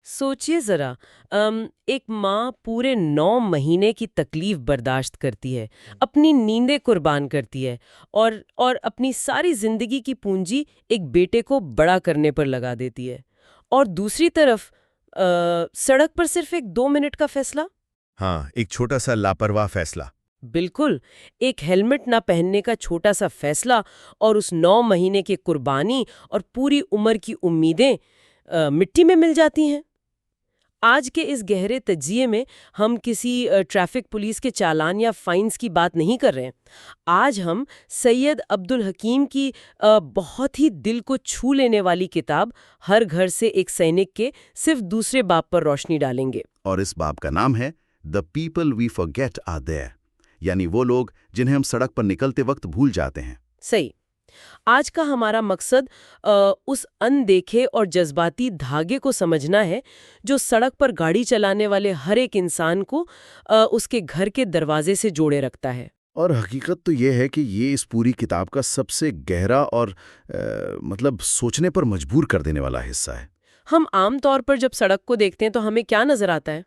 सोचिए जरा। एक माँ पूरे 9 महीने की तकलीफ बर्दाश्त करती है, अपनी नींदें कुर्बान करती है और अपनी सारी जिंदगी की पूंजी एक बेटे को बड़ा करने पर लगा देती है। और दूसरी तरफ सड़क पर सिर्फ एक 2 मिनट का फैसला। हाँ, एक छोटा सा लापरवाह फैसला। बिल्कुल, एक हेलमेट ना पहनने का छोटा सा फैसला और उस 9 महीने की कुर्बानी और पूरी उम्र की उम्मीदें मिट्टी में मिल जाती हैं। आज के इस गहरे तजिए में हम किसी ट्रैफिक पुलिस के चालान या फाइन्स की बात नहीं कर रहे हैं। आज हम सैयद अब्दुल हकीम की बहुत ही दिल को छू लेने वाली किताब हर घर से एक सैनिक के सिर्फ दूसरे बाब पर रोशनी डालेंगे। और इस बाब का नाम है the people we forget are there, यानी वो लोग जिन्हें हम सड़क पर निकलते वक्त भूल जाते हैं। सही। आज का हमारा मकसद उस अनदेखे और जज्बाती धागे को समझना है जो सड़क पर गाड़ी चलाने वाले हर एक इंसान को उसके घर के दरवाजे से जोड़े रखता है। और हकीकत तो ये है कि ये इस पूरी किताब का सबसे गहरा और मतलब सोचने पर मजबूर कर देने वाला हिस्सा है। हम आम तौर पर जब सड़क को देखते हैं तो हमें क्या नजर आता है?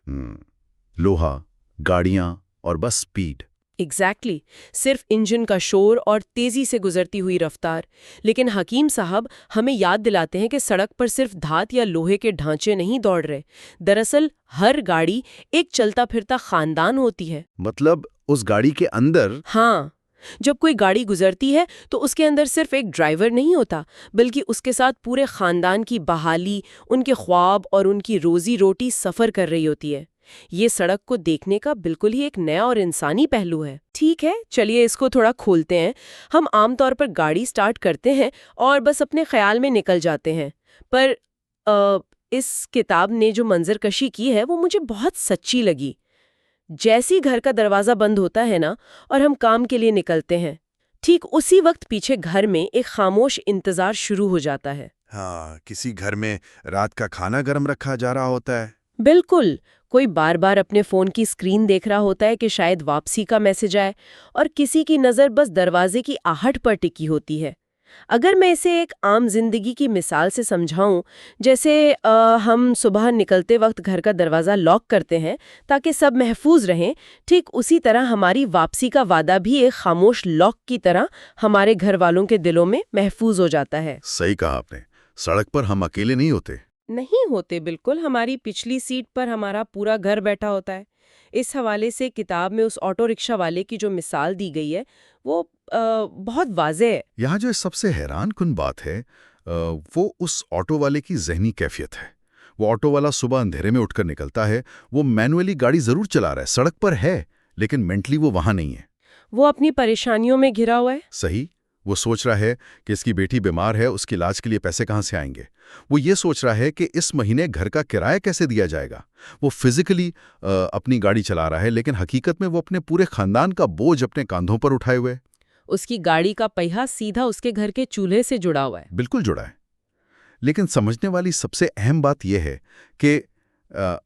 लोहा, गाड़ियां और बस स्पीड। एग्जैक्टली सिर्फ इंजन का शोर और तेजी से गुजरती हुई रफ्तार। लेकिन हकीम साहब हमें याद दिलाते हैं कि सड़क पर सिर्फ धात या लोहे के ढांचे नहीं दौड़ रहे। दरअसल हर गाड़ी एक चलता फिरता खानदान होती है। मतलब उस गाड़ी के अंदर। हाँ, जब कोई गाड़ी गुजरती है तो उसके अंदर सिर्फ एक ड्राइवर नहीं होता, बल्कि उसके साथ पूरे खानदान की बहाली, उनके ख्वाब और उनकी रोजी रोटी सफर कर रही होती है। ये सड़क को देखने का बिल्कुल ही एक नया और इंसानी पहलू है। ठीक है, चलिए इसको थोड़ा खोलते हैं। हम आमतौर पर गाड़ी स्टार्ट करते हैं और बस अपने ख्याल में निकल जाते हैं, पर इस किताब ने जो मंजरकशी की है वो मुझे बहुत सच्ची लगी। जैसी घर का दरवाजा बंद होता है ना और हम काम के लिए निकलते हैं, ठीक उसी वक्त पीछे घर में एक खामोश इंतजार शुरू हो जाता है। हाँ, किसी घर में रात का खाना गर्म रखा जा रहा होता है। बिल्कुल, कोई बार बार अपने फोन की स्क्रीन देख रहा होता है कि शायद वापसी का मैसेज आए, और किसी की नज़र बस दरवाजे की आहट पर टिकी होती है। अगर मैं इसे एक आम जिंदगी की मिसाल से समझाऊं, जैसे हम सुबह निकलते वक्त घर का दरवाज़ा लॉक करते हैं ताकि सब महफूज रहें, ठीक उसी तरह हमारी वापसी का वादा भी एक खामोश लॉक की तरह हमारे घर वालों के दिलों में महफूज हो जाता है। सही कहा आपने। सड़क पर हम अकेले नहीं होते। नहीं होते, बिल्कुल। हमारी पिछली सीट पर हमारा पूरा घर बैठा होता है। इस हवाले से किताब में उस ऑटो रिक्शा वाले की जो मिसाल दी गई है वो बहुत वाज़ेह है। यहाँ जो सबसे हैरानकुन बात है वो उस ऑटो वाले की ज़हनी कैफियत है। वो ऑटो वाला सुबह अंधेरे में उठकर निकलता है, वो मैनुअली गाड़ी ज़रूर चला रहा है, सड़क पर है, लेकिन मेंटली वो वहाँ नहीं है। वो अपनी परेशानियों में घिरा हुआ है। सही। वो सोच रहा है कि इसकी बेटी बीमार है, उसके इलाज के लिए पैसे कहाँ से आएंगे। वो ये सोच रहा है कि इस महीने घर का किराया कैसे दिया जाएगा। वो फिजिकली अपनी गाड़ी चला रहा है, लेकिन हकीकत में वो अपने पूरे खानदान का बोझ अपने कंधों पर उठाए हुए है। उसकी गाड़ी का पहिया सीधा उसके घर के चूल्हे से जुड़ा हुआ है। बिल्कुल जुड़ा है। लेकिन समझने वाली सबसे अहम बात यह है कि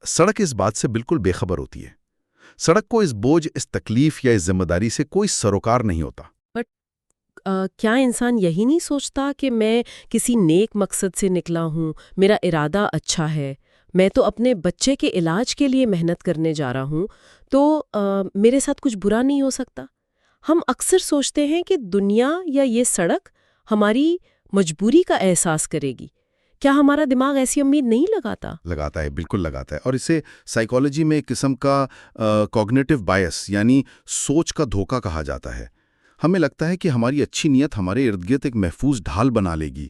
सड़क इस बात से बिल्कुल बेखबर होती है। सड़क को इस बोझ, इस तकलीफ या इस जिम्मेदारी से कोई सरोकार नहीं होता। क्या इंसान यही नहीं सोचता कि मैं किसी नेक मकसद से निकला हूँ, मेरा इरादा अच्छा है, मैं तो अपने बच्चे के इलाज के लिए मेहनत करने जा रहा हूँ, तो मेरे साथ कुछ बुरा नहीं हो सकता। हम अक्सर सोचते हैं कि दुनिया या ये सड़क हमारी मजबूरी का एहसास करेगी। क्या हमारा दिमाग ऐसी उम्मीद नहीं लगाता? लगाता है, बिल्कुल लगाता है। और इसे साइकोलॉजी में एक किस्म का कॉग्निटिव बायस यानी सोच का धोखा कहा जाता है। हमें लगता है कि हमारी अच्छी नीयत हमारे इर्द गिर्द एक महफूज ढाल बना लेगी,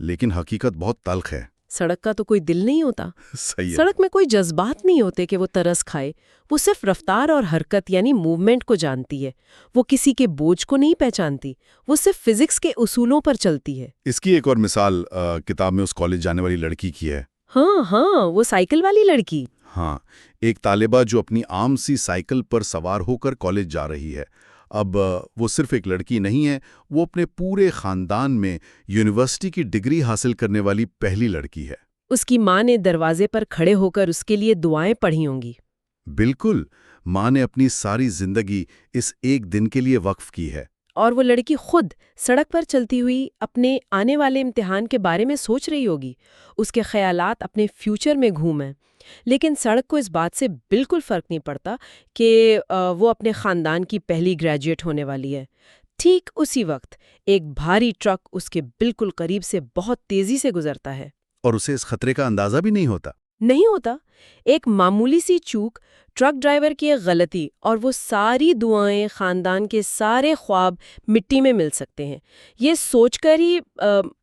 लेकिन हकीकत बहुत तल्ख है। सड़क का तो कोई दिल नहीं होता। सही है। सड़क में कोई जज्बात नहीं होते कि वो तरस खाए। वो सिर्फ रफ्तार और हरकत यानी मूवमेंट को जानती है। वो किसी के बोझ को नहीं पहचानती। वो सिर्फ फिजिक्स के उसूलों पर चलती है। इसकी एक और मिसाल किताब में उस कॉलेज जाने वाली लड़की की है। हाँ हाँ, वो साइकिल वाली लड़की। हाँ, एक तालिबा जो अपनी आम सी साइकिल पर सवार होकर कॉलेज जा रही है। अब वो सिर्फ एक लड़की नहीं है, वो अपने पूरे खानदान में यूनिवर्सिटी की डिग्री हासिल करने वाली पहली लड़की है। उसकी माँ ने दरवाजे पर खड़े होकर उसके लिए दुआएं पढ़ी होंगी। बिल्कुल, माँ ने अपनी सारी जिंदगी इस एक दिन के लिए वक्फ की है। और वो लड़की खुद सड़क पर चलती हुई अपने आने वाले इम्तिहान के बारे में सोच रही होगी। उसके ख्यालात अपने फ्यूचर में घूम हैं। लेकिन सड़क को इस बात से बिल्कुल फर्क नहीं पड़ता कि वो अपने खानदान की पहली ग्रेजुएट होने वाली है। ठीक उसी वक्त एक भारी ट्रक उसके बिल्कुल करीब से बहुत तेजी से गुजरता है। और उसे इस खतरे का अंदाजा भी नहीं होता। नहीं होता। एक मामूली सी चूक, ट्रक ड्राइवर की एक गलती, और वो सारी दुआएं, खानदान के सारे ख्वाब मिट्टी में मिल सकते हैं। ये सोचकर ही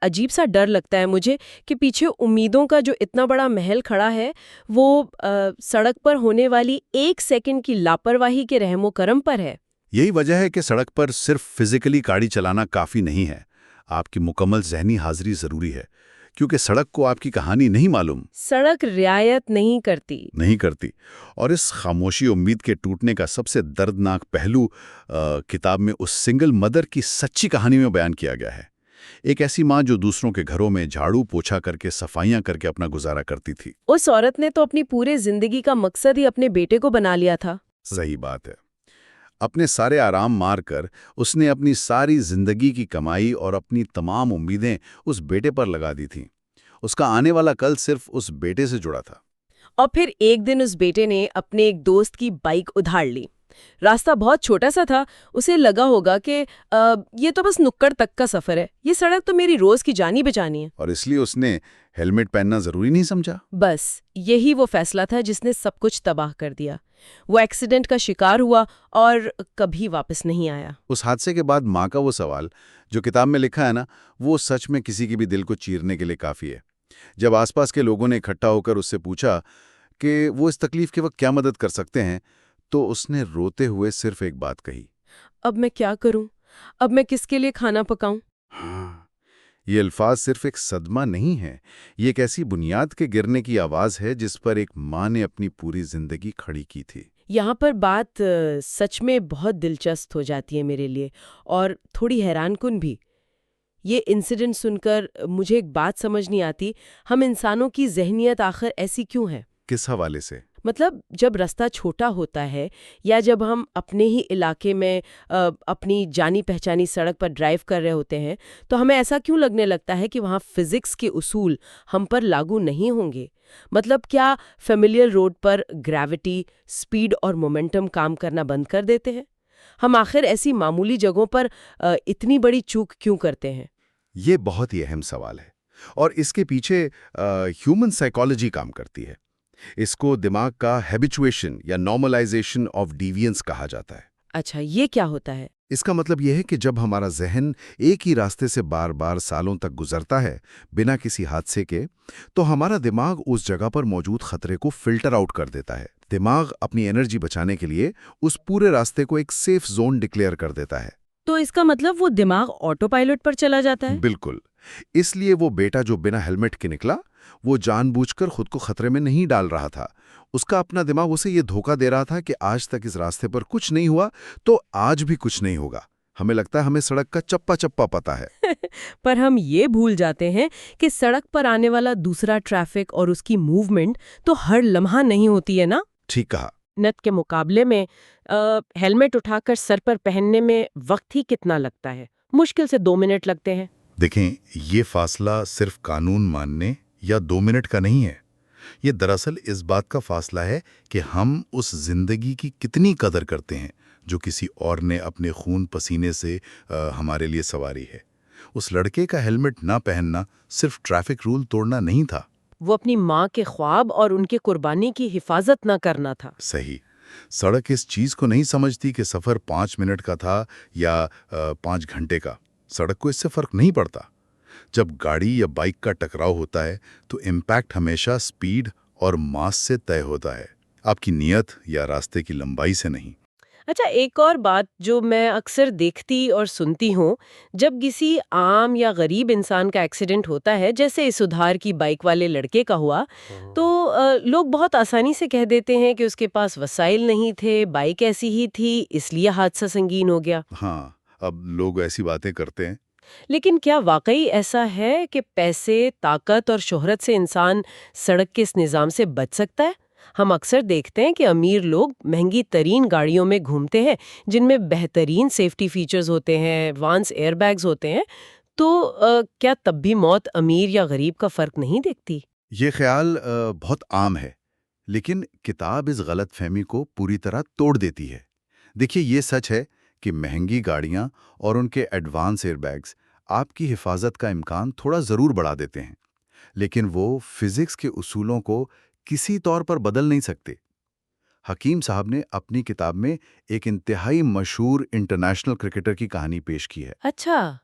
अजीब सा डर लगता है मुझे कि पीछे उम्मीदों का जो इतना बड़ा महल खड़ा है, वो सड़क पर होने वाली एक सेकंड की लापरवाही के रहमो करम पर है। यही वजह है कि सड़क पर सिर्फ फिजिकली गाड़ी चलाना काफी नहीं है, आपकी मुकम्मल ज़हनी हाजिरी जरूरी है, क्योंकि सड़क को आपकी कहानी नहीं मालूम। सड़क रियायत नहीं करती। और इस खामोशी उम्मीद के टूटने का सबसे दर्दनाक पहलू किताब में उस सिंगल मदर की सच्ची कहानी में बयान किया गया है। एक ऐसी माँ जो दूसरों के घरों में झाड़ू पोछा करके, सफाइयां करके अपना गुजारा करती थी। उस औरत ने तो अपनी पूरे जिंदगी का मकसद ही अपने बेटे को बना लिया था। सही बात है। अपने सारे आराम मारकर उसने अपनी सारी जिंदगी की कमाई और अपनी तमाम उम्मीदें उस बेटे पर लगा दी थीं। उसका आने वाला कल सिर्फ उस बेटे से जुड़ा था। और फिर एक दिन उस बेटे ने अपने एक दोस्त की बाइक उधार ली। रास्ता बहुत छोटा सा था। उसे लगा होगा कि ये तो बस नुक्कड़ तक का सफर है, ये सड़क तो मेरी रोज की जानी बचानी है। और इसलिए उसने हेलमेट पहनना जरूरी नहीं समझा। बस यही वो फैसला था जिसने सब कुछ तबाह कर दिया। वो एक्सीडेंट का शिकार हुआ और कभी वापस नहीं आया। उस हादसे के बाद माँ का वो सवाल जो किताब में लिखा है ना, वो सच में किसी की भी दिल को चीरने के लिए काफी है। जब आसपास के लोगों ने इकट्ठा होकर उससे पूछा कि वो इस तकलीफ के वक्त क्या मदद कर सकते हैं, तो उसने रोते हुए सिर्फ एक बात कही, अब मैं क्या करूं? अब मैं किसके लिए खाना पकाऊं? हाँ, ये अल्फाज सिर्फ एक सदमा नहीं है, ये एक ऐसी बुनियाद के गिरने की आवाज है जिस पर एक माँ ने अपनी पूरी जिंदगी खड़ी की थी। यहाँ पर बात सच में बहुत दिलचस्प हो जाती है मेरे लिए, और थोड़ी हैरानकुन भी। ये इंसिडेंट सुनकर मुझे एक बात समझ नहीं आती, हम इंसानों की ज़हनियत आखिर ऐसी क्यों है? किस हवाले से? मतलब जब रास्ता छोटा होता है या जब हम अपने ही इलाके में अपनी जानी पहचानी सड़क पर ड्राइव कर रहे होते हैं, तो हमें ऐसा क्यों लगने लगता है कि वहाँ फिजिक्स के उसूल हम पर लागू नहीं होंगे? मतलब क्या फेमिलियर रोड पर ग्रेविटी, स्पीड और मोमेंटम काम करना बंद कर देते हैं? हम आखिर ऐसी मामूली जगहों पर इतनी बड़ी चूक क्यों करते हैं? ये बहुत ही अहम सवाल है और इसके पीछे ह्यूमन साइकोलॉजी काम करती है। इसको दिमाग का हैबिचुएशन या नॉर्मलाइजेशन ऑफ डिवियंस कहा जाता है। अच्छा, ये क्या होता है? इसका मतलब यह है कि जब हमारा जहन एक ही रास्ते से बार बार सालों तक गुजरता है बिना किसी हादसे के, तो हमारा दिमाग उस जगह पर मौजूद खतरे को फिल्टर आउट कर देता है। दिमाग अपनी एनर्जी बचाने के लिए उस पूरे रास्ते को एक सेफ जोन डिक्लेयर कर देता है। तो इसका मतलब वो दिमाग ऑटो पायलट पर चला जाता है? बिल्कुल। इसलिए वो बेटा जो बिना हेलमेट के निकला, वो जानबूझकर खुद को खतरे में नहीं डाल रहा था। उसका अपना दिमाग उसे ये धोखा दे रहा था कि आज तक इस रास्ते पर कुछ नहीं हुआ तो आज भी कुछ नहीं होगा। हमें लगता है हमें सड़क का चप्पा चप्पा पता है। पर हम ये भूल जाते हैं कि सड़क पर आने वाला दूसरा ट्रैफिक और उसकी मूवमेंट तो हर लम्हा नहीं होती है ना? ठीक कहा। नत के मुकाबले में हेलमेट उठाकर सर पर पहनने में वक्त ही कितना लगता है? मुश्किल से 2 मिनट लगते हैं। देखें, ये फासला सिर्फ कानून मानने या 2 मिनट का नहीं है। ये दरअसल इस बात का फासला है कि हम उस जिंदगी की कितनी कदर करते हैं जो किसी और ने अपने खून पसीने से हमारे लिए सवारी है। उस लड़के का हेलमेट ना पहनना सिर्फ ट्रैफिक रूल तोड़ना नहीं था, वो अपनी माँ के ख्वाब और उनके कुर्बानी की हिफाजत न करना था। सही। सड़क इस चीज को नहीं समझती कि सफर 5 मिनट का था या 5 घंटे का। सड़क को इससे फर्क नहीं पड़ता। जब गाड़ी या बाइक का टकराव होता है तो इम्पैक्ट हमेशा स्पीड और मास से तय होता है, आपकी नियत या रास्ते की लंबाई से नहीं। अच्छा, एक और बात जो मैं अक्सर देखती और सुनती हूँ, जब किसी आम या गरीब इंसान का एक्सीडेंट होता है, जैसे इस उधार की बाइक वाले लड़के का हुआ, तो लोग बहुत आसानी से कह देते हैं कि उसके पास वसाइल नहीं थे, बाइक ऐसी ही थी, इसलिए हादसा संगीन हो गया। हाँ, अब लोग ऐसी बातें करते हैं। लेकिन क्या वाकई ऐसा है कि पैसे, ताकत और शोहरत से इंसान सड़क के इस निज़ाम से बच सकता है? हम अक्सर देखते हैं कि अमीर लोग महंगी तरीन गाड़ियों में घूमते हैं जिनमें बेहतरीन सेफ्टी फीचर्स होते हैं, एडवांस एयरबैग्स होते हैं। तो क्या तब भी मौत अमीर या गरीब का फर्क नहीं देखती? ये ख्याल बहुत आम है, लेकिन किताब इस गलतफहमी को पूरी तरह तोड़ देती है। देखिए, ये सच है कि महंगी गाड़ियां और उनके एडवांस एयरबैग्स आपकी हिफाजत का इम्कान थोड़ा ज़रूर बढ़ा देते हैं, लेकिन वो फिजिक्स के उसूलों को किसी तौर पर बदल नहीं सकते। हकीम साहब ने अपनी किताब में एक इंतहाई मशहूर इंटरनेशनल क्रिकेटर की कहानी पेश की है। अच्छा,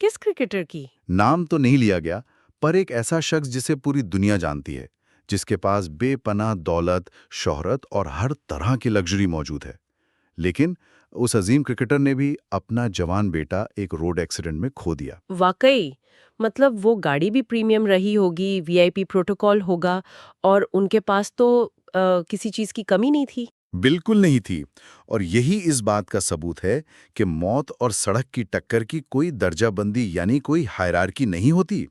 किस क्रिकेटर की? नाम तो नहीं लिया गया, पर एक ऐसा शख्स जिसे पूरी दुनिया जानती है, जिसके पास बेपनाह दौलत, शोहरत और हर तरह की लग्जरी मौजूद है। लेकिन उस अजीम क्रिकेटर ने भी अपना जवान बेटा एक रोड एक्सीडेंट में खो दिया। वाकई, मतलब वो गाड़ी भी प्रीमियम रही होगी, वीआईपी प्रोटोकॉल होगा, और उनके पास तो किसी चीज की कमी नहीं थी। बिल्कुल नहीं थी। और यही इस बात का सबूत है कि मौत और सड़क की टक्कर की कोई दर्जाबंदी यानी कोई हायरार्की नहीं होती।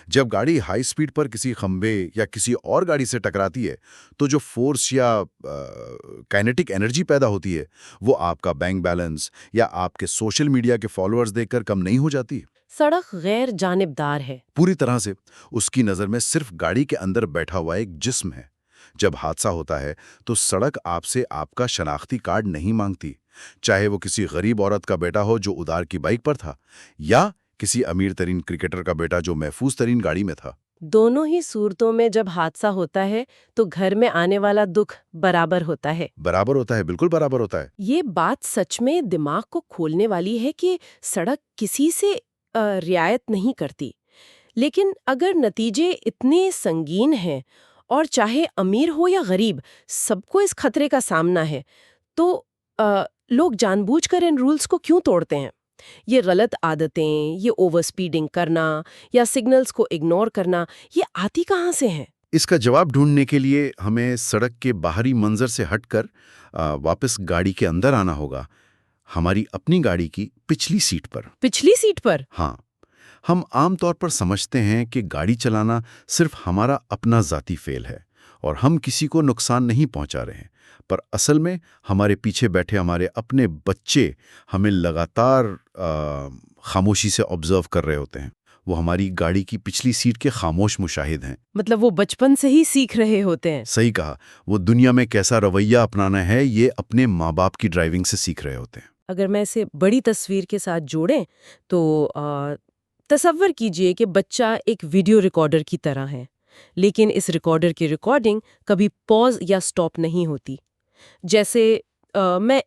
जब गाड़ी हाई स्पीड पर किसी खंबे या किसी और गाड़ी से टकराती है, तो जो फोर्स या काइनेटिक एनर्जी पैदा होती है, वो आपका बैंक बैलेंस या आपके सोशल मीडिया के फॉलोअर्स देखकर कम नहीं हो जाती। सड़क गैर जानिबदार है। पूरी तरह से उसकी नज़र में सिर्फ गाड़ी के अंदर बैठा हुआ एक जिस्म है। जब हादसा होता है तो सड़क आपसे आपका शनाख्ती कार्ड नहीं मांगती, चाहे वो किसी गरीब औरत का बेटा हो जो उधार की बाइक पर था, या किसी अमीर तरीन क्रिकेटर का बेटा जो महफूज तरीन गाड़ी में था। दोनों ही सूरतों में जब हादसा होता है तो घर में आने वाला दुख बराबर होता है। बराबर होता है, बिल्कुल बराबर होता है। ये बात सच में दिमाग को खोलने वाली है कि सड़क किसी से रियायत नहीं करती। लेकिन अगर नतीजे इतने संगीन हैं और चाहे अमीर हो या गरीब, सबको इस खतरे का सामना है, तो लोग जानबूझकर इन रूल्स को क्यों तोड़ते हैं? ये गलत आदतें, ये ओवर स्पीडिंग करना या सिग्नल्स को इग्नोर करना, ये आती कहाँ से हैं? इसका जवाब ढूंढने के लिए हमें सड़क के बाहरी मंजर से हटकर वापस गाड़ी के अंदर आना होगा, हमारी अपनी गाड़ी की पिछली सीट पर। पिछली सीट पर? हाँ, हम आमतौर पर समझते हैं कि गाड़ी चलाना सिर्फ हमारा अपना ज़ाती फेल है और हम किसी को नुकसान नहीं पहुंचा रहे हैं, पर असल में हमारे पीछे बैठे हमारे अपने बच्चे हमें लगातार खामोशी से ऑब्जर्व कर रहे होते हैं। वो हमारी गाड़ी की पिछली सीट के खामोश मुशाहिद हैं। मतलब वो बचपन से ही सीख रहे होते हैं। सही कहा, वो दुनिया में कैसा रवैया अपनाना है ये अपने माँ बाप की ड्राइविंग से सीख रहे होते हैं। अगर मैं इसे बड़ी तस्वीर के साथ जोड़ें तो तसव्वुर कीजिए कि बच्चा एक वीडियो रिकॉर्डर की तरह है, लेकिन इस रिकॉर्डर की रिकॉर्डिंग कभी पॉज या स्टॉप नहीं होती। जैसे मैं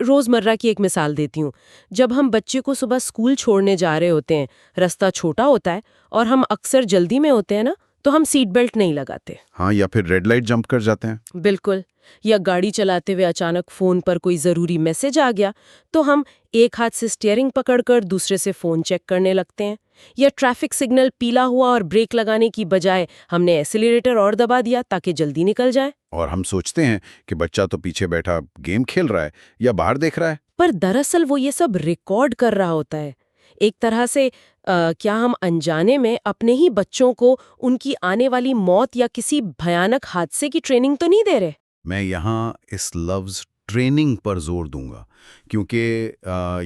रोज़मर्रा की एक मिसाल देती हूँ। जब हम बच्चे को सुबह स्कूल छोड़ने जा रहे होते हैं, रास्ता छोटा होता है और हम अक्सर जल्दी में होते हैं ना, तो हम सीट बेल्ट नहीं लगाते। हाँ, या फिर रेड लाइट जंप कर जाते हैं। बिल्कुल। या गाड़ी चलाते हुए अचानक फोन पर कोई जरूरी मैसेज आ गया तो हम एक हाथ से स्टीयरिंग पकड़कर दूसरे से फोन चेक करने लगते हैं। या ट्रैफिक सिग्नल पीला हुआ और ब्रेक लगाने की बजाय हमने एक्सीलरेटर और दबा दिया ताकि जल्दी निकल जाए। और हम सोचते हैं कि बच्चा तो पीछे बैठा गेम खेल रहा है या बाहर देख रहा है। पर दरअसल वो ये सब रिकॉर्ड कर रहा होता है। एक तरह से क्या हम अनजाने में अपने ही बच्चों को उनकी आने वाली मौत या किसी भयानक हादसे की ट्रेनिंग तो नहीं दे रहे? मैं यहाँ इस लफ्ज़ ट्रेनिंग पर जोर दूंगा, क्योंकि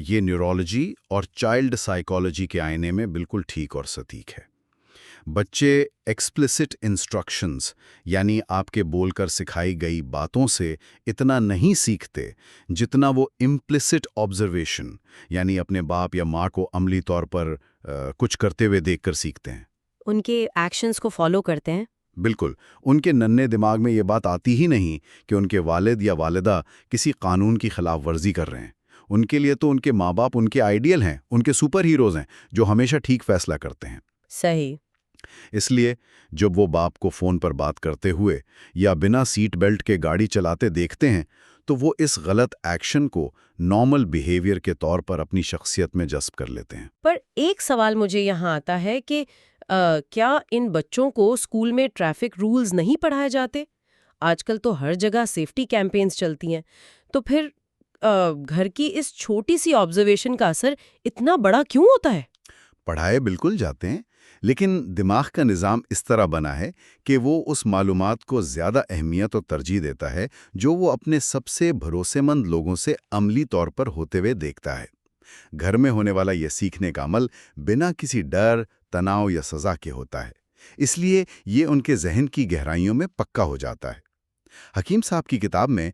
ये न्यूरोलॉजी और चाइल्ड साइकोलॉजी के आईने में बिल्कुल ठीक और सटीक है। बच्चे एक्सप्लिसिट इंस्ट्रक्शंस यानी आपके बोलकर सिखाई गई बातों से इतना नहीं सीखते जितना वो इम्प्लिसिट ऑब्जर्वेशन यानी अपने बाप या माँ को अमली तौर पर कुछ करते हुए देखकर सीखते हैं। उनके एक्शंस को फॉलो करते हैं। बिल्कुल, उनके नन्हे दिमाग में ये बात आती ही नहीं कि उनके वालिद या वालिदा किसी कानून की खिलाफ वर्जी कर रहे हैं। उनके लिए तो उनके माँ बाप उनके आइडियल हैं, उनके सुपर हीरोज़ हैं जो हमेशा ठीक फैसला करते हैं। सही। इसलिए जब वो बाप को फ़ोन पर बात करते हुए या बिना सीट बेल्ट के गाड़ी चलाते देखते हैं, तो वो इस गलत एक्शन को नॉर्मल बिहेवियर के तौर पर अपनी शख्सियत में जज्ब कर लेते हैं। पर एक सवाल मुझे यहाँ आता है कि क्या इन बच्चों को स्कूल में ट्रैफिक रूल्स नहीं पढ़ाए जाते? आजकल तो हर जगह सेफ्टी कैंपेन्स चलती हैं। तो फिर घर की इस छोटी सी ऑब्जर्वेशन का असर इतना बड़ा क्यों होता है? पढ़ाए बिल्कुल जाते हैं, लेकिन दिमाग का निज़ाम इस तरह बना है कि वो उस मालूमात को ज़्यादा अहमियत और तरजीह देता है जो वो अपने सबसे भरोसेमंद लोगों से अमली तौर पर होते हुए देखता है। घर में होने वाला यह सीखने का अमल बिना किसी डर, तनाव या सज़ा के होता है। इसलिए ये उनके जहन की गहराइयों में पक्का हो जाता है। हकीम साहब की किताब में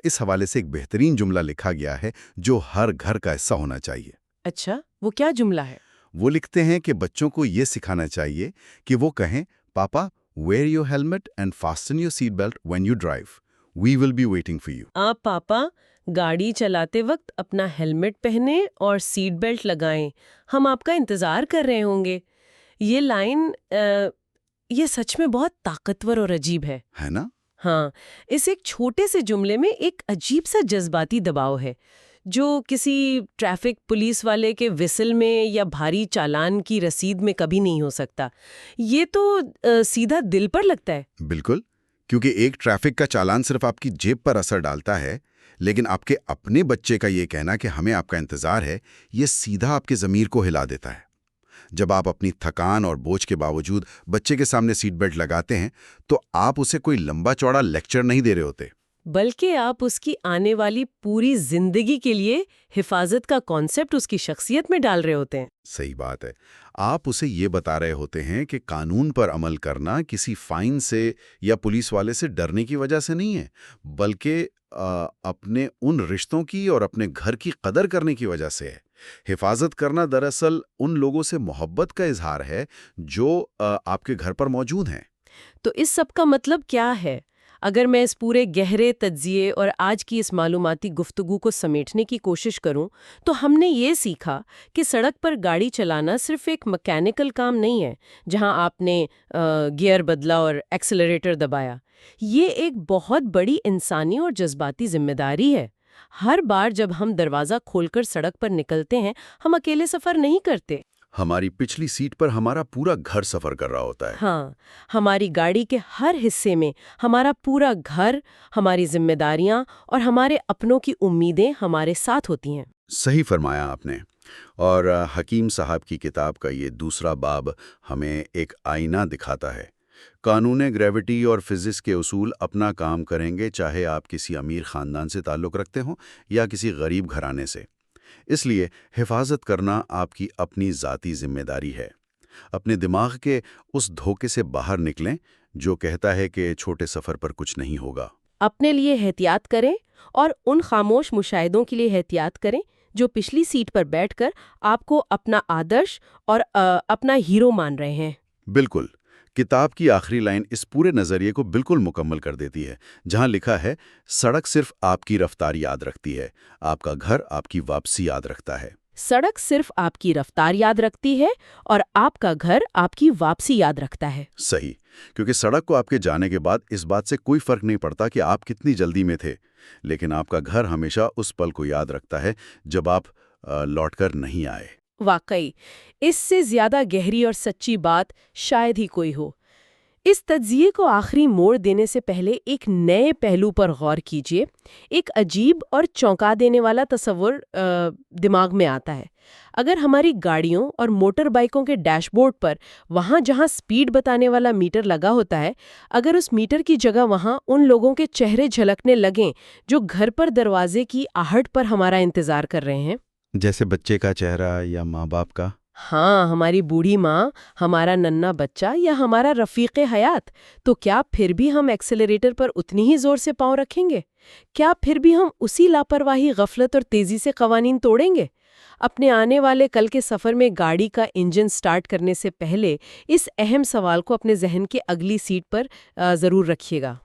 इस हवाले से एक बेहतरीन जुमला लिखा गया है जो हर घर का हिस्सा होना चाहिए। अच्छा, वो क्या जुमला है? वो लिखते हैं कि बच्चों को ये सिखाना चाहिए कि वो कहें, पापा, wear your helmet and fasten your seat belt when you drive, we will be waiting for you. आप पापा गाड़ी चलाते वक्त अपना हेलमेट पहने और सीट बेल्ट लगाएं, हम आपका इंतजार कर रहे होंगे। ये लाइन ये सच में बहुत ताकतवर और अजीब है ना? हाँ, इस एक छोटे से जुमले में एक अजीब सा जज्बाती दबाव है जो किसी ट्रैफिक पुलिस वाले के विसल में या भारी चालान की रसीद में कभी नहीं हो सकता। ये तो सीधा दिल पर लगता है। बिल्कुल, क्योंकि एक ट्रैफिक का चालान सिर्फ आपकी जेब पर असर डालता है, लेकिन आपके अपने बच्चे का ये कहना कि हमें आपका इंतजार है, ये सीधा आपके ज़मीर को हिला देता है। जब आप अपनी थकान और बोझ के बावजूद बच्चे के सामने सीट बेल्ट लगाते हैं, तो आप उसे कोई लंबा चौड़ा लेक्चर नहीं दे रहे होते, बल्कि आप उसकी आने वाली पूरी जिंदगी के लिए हिफाजत का कॉन्सेप्ट उसकी शख्सियत में डाल रहे होते हैं। सही बात है। आप उसे ये बता रहे होते हैं कि कानून पर अमल करना किसी फाइन से या पुलिस वाले से डरने की वजह से नहीं है, बल्कि अपने उन रिश्तों की और अपने घर की कदर करने की वजह से है। हिफाजत करना दरअसल उन लोगों से मोहब्बत का इजहार है जो आपके घर पर मौजूद हैं। तो इस सब का मतलब क्या है? अगर मैं इस पूरे गहरे तज्जिए और आज की इस मालूमाती गुफ्तगू को समेटने की कोशिश करूं, तो हमने ये सीखा कि सड़क पर गाड़ी चलाना सिर्फ एक मैकेनिकल काम नहीं है जहां आपने गियर बदला और एक्सेलरेटर दबाया। ये एक बहुत बड़ी इंसानी और जज्बाती जिम्मेदारी है। हर बार जब हम दरवाज़ा खोलकर सड़क पर निकलते हैं, हम अकेले सफ़र नहीं करते। हमारी पिछली सीट पर हमारा पूरा घर सफर कर रहा होता है। हाँ, हमारी गाड़ी के हर हिस्से में हमारा पूरा घर, हमारी जिम्मेदारियां और हमारे अपनों की उम्मीदें हमारे साथ होती हैं। सही फरमाया आपने। और हकीम साहब की किताब का ये दूसरा बाब हमें एक आईना दिखाता है। कानून ग्रेविटी और फिजिक्स के उसूल अपना काम करेंगे, चाहे आप किसी अमीर खानदान से ताल्लुक़ रखते हों या किसी गरीब घराने से। इसलिए हिफाजत करना आपकी अपनी ज़ाती जिम्मेदारी है। अपने दिमाग के उस धोखे से बाहर निकलें जो कहता है कि छोटे सफ़र पर कुछ नहीं होगा। अपने लिए एहतियात करें और उन खामोश मुशाहिदों के लिए एहतियात करें जो पिछली सीट पर बैठकर आपको अपना आदर्श और अपना हीरो मान रहे हैं। बिल्कुल। किताब की आखिरी लाइन इस पूरे नज़रिए को बिल्कुल मुकम्मल कर देती है, जहां लिखा है, सड़क सिर्फ आपकी रफ्तार याद रखती है, आपका घर आपकी वापसी याद रखता है। सड़क सिर्फ आपकी रफ्तार याद रखती है और आपका घर आपकी वापसी याद रखता है। सही, क्योंकि सड़क को आपके जाने के बाद इस बात से कोई फर्क नहीं पड़ता कि आप कितनी जल्दी में थे, लेकिन आपका घर हमेशा उस पल को याद रखता है जब आप लौटकर नहीं आए। वाकई, इससे ज्यादा गहरी और सच्ची बात शायद ही कोई हो। इस तज्जिए को आखिरी मोड़ देने से पहले एक नए पहलू पर गौर कीजिए। एक अजीब और चौंका देने वाला तस्वुर दिमाग में आता है। अगर हमारी गाड़ियों और मोटर बाइकों के डैशबोर्ड पर वहाँ जहाँ स्पीड बताने वाला मीटर लगा होता है, अगर उस मीटर की जगह वहाँ उन लोगों के चेहरे झलकने लगें जो घर पर दरवाजे की आहट पर हमारा इंतजार कर रहे हैं, जैसे बच्चे का चेहरा या माँ बाप का। हाँ, हमारी बूढ़ी माँ, हमारा नन्हा बच्चा या हमारा रफ़ीक़े हयात, तो क्या फिर भी हम एक्सेलरेटर पर उतनी ही जोर से पाँव रखेंगे? क्या फिर भी हम उसी लापरवाही, गफलत और तेज़ी से कवानीन तोड़ेंगे? अपने आने वाले कल के सफ़र में गाड़ी का इंजन स्टार्ट करने से पहले इस अहम सवाल को अपने जहन की अगली सीट पर ज़रूर रखिएगा।